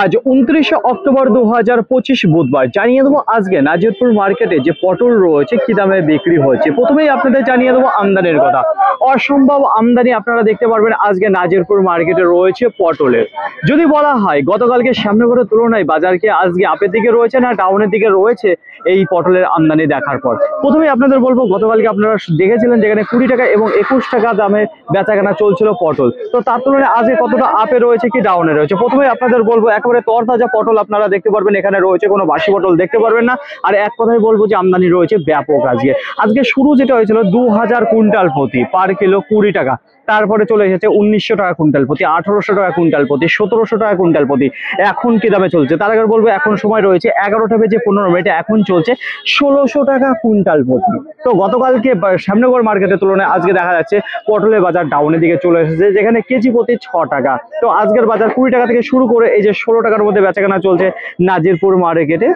আজ 29 অক্টোবর 2025 বুধবার জানিয়ে দেবো আজকে নাজিরপুর মার্কেটে যে পটল রয়েছে কি দামে বিক্রি হচ্ছে। প্রথমেই আপনাদের জানিয়ে দেবো আমদানির কথা। অসম্ভব আমদানি আপনারা দেখতে পারবেন আজকে নাজিরপুর মার্কেটে রয়েছে পটলের। যদি বলা হয় গতকালকে শ্যামনগরের তুলনায় বাজার কি আজকে আপের দিকে রয়েছে না ডাউনের দিকে রয়েছে এই পটলের আমদানি দেখার পর প্রথমেই আপনাদের বলবো গতকালকে আপনারা দেখেছিলেন যেখানে 20 টাকা এবং 21 টাকা দামে বেচাকেনা চলছিল পটল, তো তার তুলনায় আজকে কতটা আপে রয়েছে কি ডাউনে রয়েছে। প্রথমে আপনাদের বলবো একেবারে তরতাজা পটল আপনারা দেখতে পারবেন, এখানে রয়েছে কোনো বাসি পটল দেখতে পারবেন না। আর এক কথাই বলবো যে আমদানি রয়েছে ব্যাপক। আজকে শুরু যেটা হয়েছিল 2000 কুইন্টাল প্রতি, পার কিলো 20 টাকা, তারপরে চলে এসেছে 1900 টাকা কুইন্টাল প্রতি, 1800 টাকা কুইন্টাল প্রতি, 1700 টাকা কুইন্টাল প্রতি। এখন কি দামে চলছে তার আগে বলবো, এখন সময় রয়েছে 11টা বেজে 15 মিনিটে, এখন চলছে 1600 টাকা কুইন্টাল প্রতি। তো গতকালকে শ্যামনগর মার্কেটের তুলনায় আজকে দেখা যাচ্ছে পটলের বাজার ডাউনের দিকে চলে এসেছে, যেখানে কেজি প্রতি 6 টাকা। তো আজকের বাজার 20 টাকা থেকে শুরু করে এই যে 16 টাকার মধ্যে বেচাকেনা চলছে নাজিরপুর মার্কেটে